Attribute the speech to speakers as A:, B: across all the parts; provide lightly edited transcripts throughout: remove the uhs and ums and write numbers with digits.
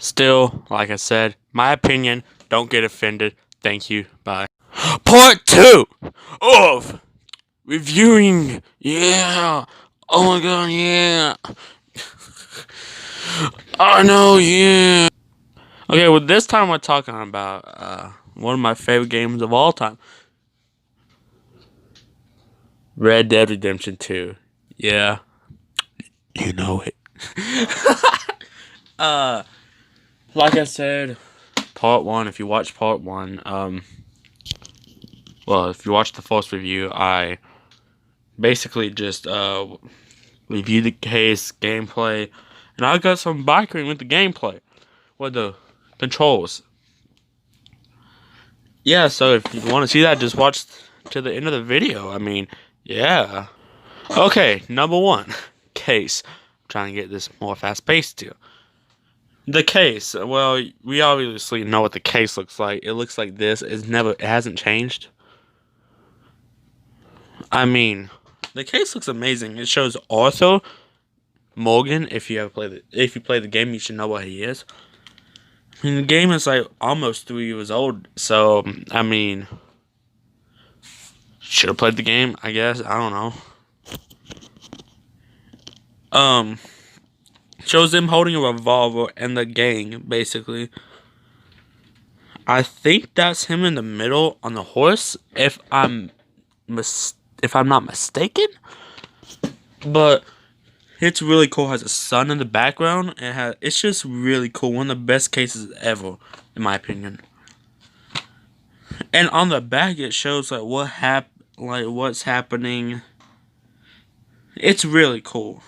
A: Still, like I said, my opinion, don't get offended. Thank you. Bye. Part 2 of reviewing. Yeah. Oh my god, yeah. I know, yeah. Okay, well, this time we're talking about one of my favorite games of all time, Red Dead Redemption 2. Yeah. You know it. Like I said, part 1, if you watch part 1, well, if you watch the first review, I basically just reviewed the case, gameplay, and I got some bickering with the gameplay, with the controls. Yeah, so if you want to see that, just watch to the end of the video. I mean, yeah. Okay, number 1, case. I'm trying to get this more fast-paced too. The case. Well, we obviously know what the case looks like. It looks like this. It hasn't changed. I mean, the case looks amazing. It shows Arthur Morgan. If you play the game, you should know what he is. I mean, the game is like almost 3 years old, so I mean, should have played the game. I guess I don't know. Shows him holding a revolver and the gang basically. I think that's him in the middle on the horse, if I'm not mistaken. But it's really cool. It has a sun in the background. It's just really cool. One of the best cases ever, in my opinion. And on the back, it shows like what's happening. It's really cool.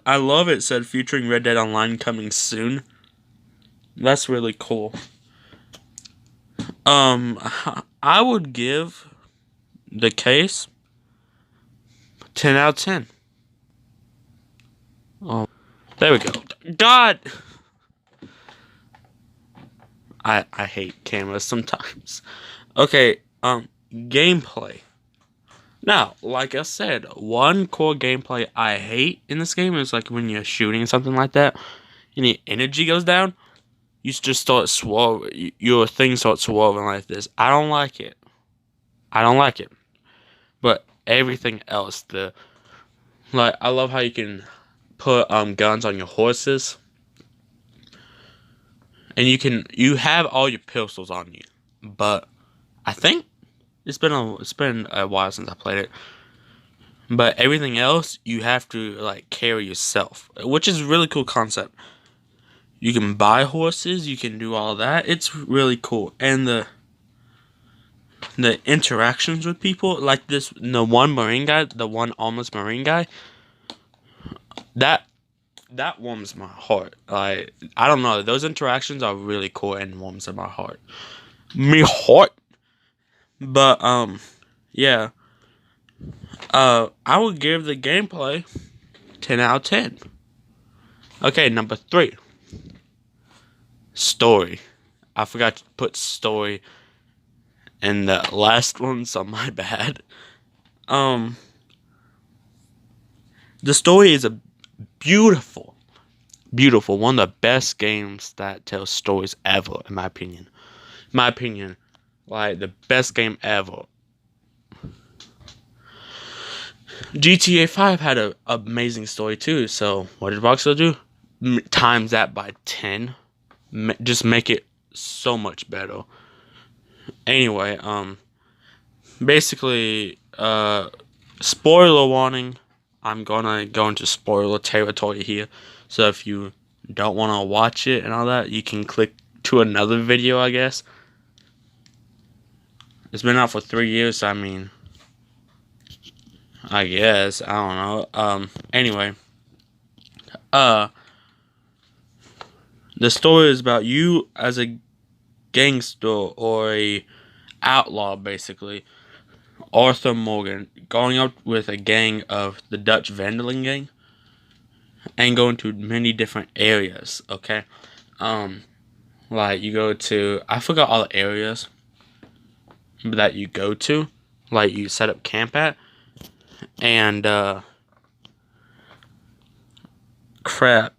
A: I love it. Said featuring Red Dead Online coming soon. That's really cool. I would give the case 10 out of 10. Oh, there we go. God! I hate cameras sometimes. Okay, gameplay. Now, like I said, one core gameplay I hate in this game is like when you're shooting something like that, and your energy goes down, you just start swerving, your thing starts swerving like this. I don't like it. But everything else, I love how you can put guns on your horses, and you have all your pistols on you. But I think it's been a while since I played it. But everything else you have to like carry yourself, which is a really cool concept. You can buy horses, you can do all that. It's really cool, and the interactions with people, like the one Marine guy, the one almost Marine guy, that warms my heart. Like, I don't know, those interactions are really cool and warms my heart. But yeah. I would give the gameplay 10 out of 10. Okay, number 3. Story. I forgot to put story in the last one, so my bad. The story is a beautiful, one of the best games that tells stories ever, in my opinion. Like the best game ever. GTA 5 had an amazing story too, so what did Rockstar do? Times that by 10. Just make it so much better. Anyway, basically, spoiler warning. I'm gonna go into spoiler territory here, so if you don't want to watch it and all that, you can click to another video, I guess. It's been out for 3 years, so I mean, I guess, I don't know. Anyway, the story is about you as a gangster or a outlaw, basically. Arthur Morgan going up with a gang of the Dutch Vanderling gang and going to many different areas, okay? Like you go to, I forgot all the areas that you go to, like you set up camp at, and crap.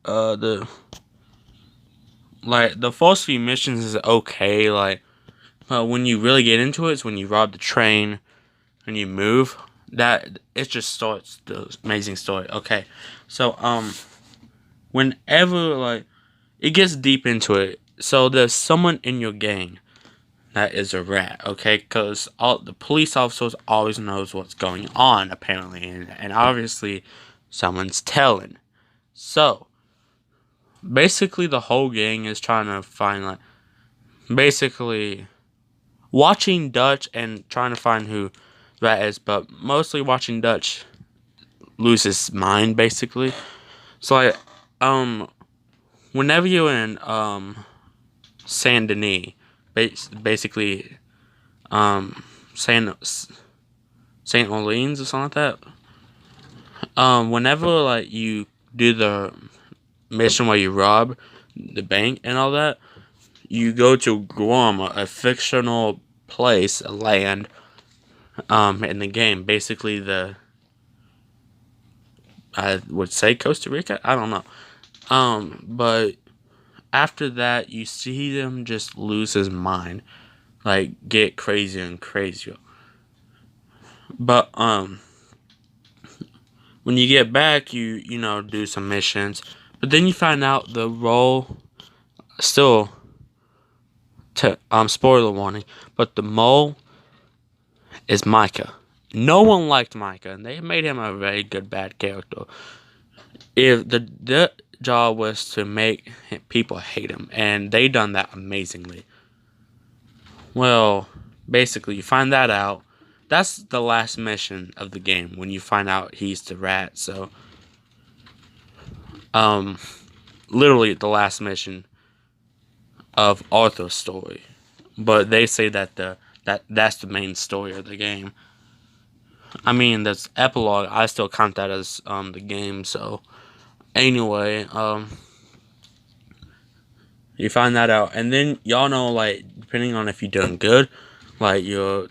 A: the first few missions is okay. Like, when you really get into it, it's when you rob the train and you move. That it just starts the amazing story. Okay, so whenever like it gets deep into it, so there's someone in your gang that is a rat, okay? Because all the police officers always knows what's going on, apparently, and obviously, someone's telling. So basically, the whole gang is trying to find like basically watching Dutch and trying to find who rat is, but mostly watching Dutch lose his mind, basically. So like, whenever you're in Saint Denis, basically Saint Saint Orleans or something like that. Whenever like you do the mission where you rob the bank and all that, you go to Guam, a fictional place, a land, in the game. Basically, I would say Costa Rica. I don't know. But after that, you see him just lose his mind, like get crazier and crazier. But when you get back, you know do some missions, but then you find out the role still. Spoiler warning, but the mole is Micah. No one liked Micah, and they made him a very good bad character. If the job was to make people hate him, and they done that amazingly. Well, basically, you find that out. That's the last mission of the game when you find out he's the rat. So, literally the last mission of Arthur's story. But they say that that's the main story of the game. I mean, that's epilogue. I still count that as the game. So anyway, you find that out, and then y'all know, like, depending on if you're doing good, like you're,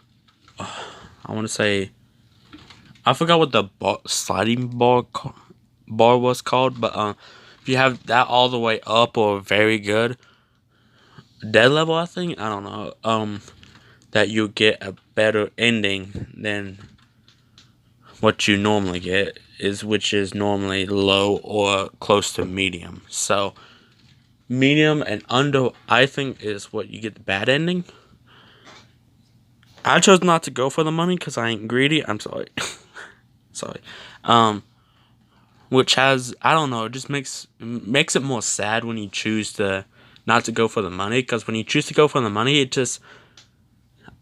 A: I want to say, I forgot what the sliding bar was called, but if you have that all the way up or very good, dead level, I think, I don't know, that you get a better ending than what you normally get, which is normally low or close to medium. So medium and under, I think, is what you get the bad ending. I chose not to go for the money because I ain't greedy. I'm sorry. Sorry. Which has, I don't know, it just makes it more sad when you choose to not to go for the money, because when you choose to go for the money, it just,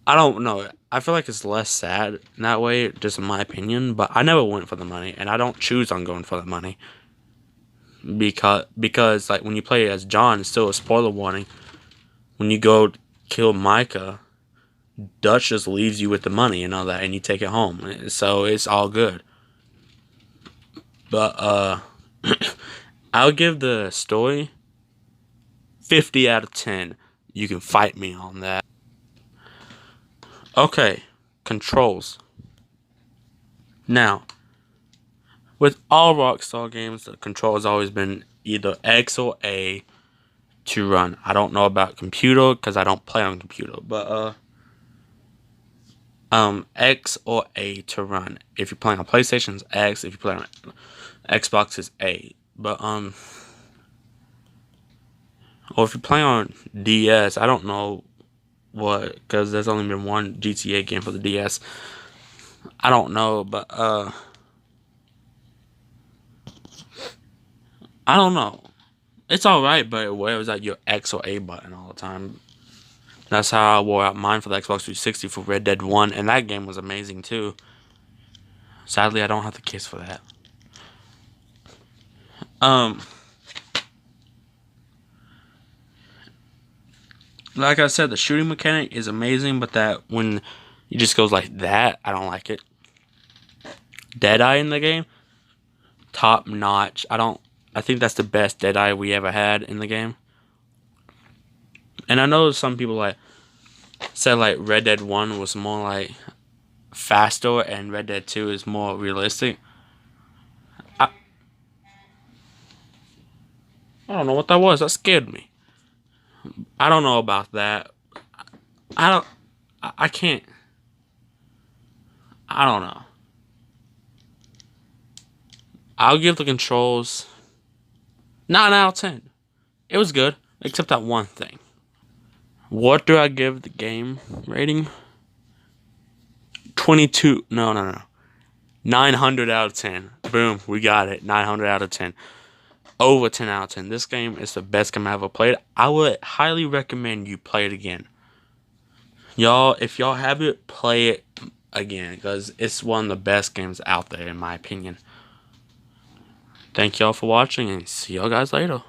A: I don't know, I feel like it's less sad in that way, just in my opinion. But I never went for the money, and I don't choose on going for the money, because like when you play as John, it's still a spoiler warning. When you go kill Micah, Dutch just leaves you with the money and all that, and you take it home. So it's all good. But I'll give the story 50 out of 10. You can fight me on that. Okay, controls. Now, with all Rockstar games, the control has always been either X or A to run. I don't know about computer because I don't play on computer, but X or A to run. If you're playing on PlayStation, it's X. If you're playing on Xbox, it's A. But or if you're playing on DS, I don't know what, because there's only been one GTA game for the DS. I don't know, but I don't know. It's alright, but where was that your X or A button all the time? That's how I wore out mine for the Xbox 360 for Red Dead 1, and that game was amazing too. Sadly, I don't have the case for that. Like I said, the shooting mechanic is amazing, but that when it just goes like that, I don't like it. Deadeye in the game, top notch. I think that's the best Deadeye we ever had in the game. And I know some people like said like Red Dead 1 was more like faster and Red Dead 2 is more realistic. I don't know what that was. That scared me. I don't know about that. I don't. I can't. I don't know. I'll give the controls 9 out of 10. It was good, except that one thing. What do I give the game rating? 22. No. 900 out of 10. Boom, we got it. 900 out of 10. Over 10 out of 10. This game is the best game I ever played. I would highly recommend you play it again. Y'all, if y'all have it, play it again, because it's one of the best games out there, in my opinion. Thank y'all for watching, and see y'all guys later.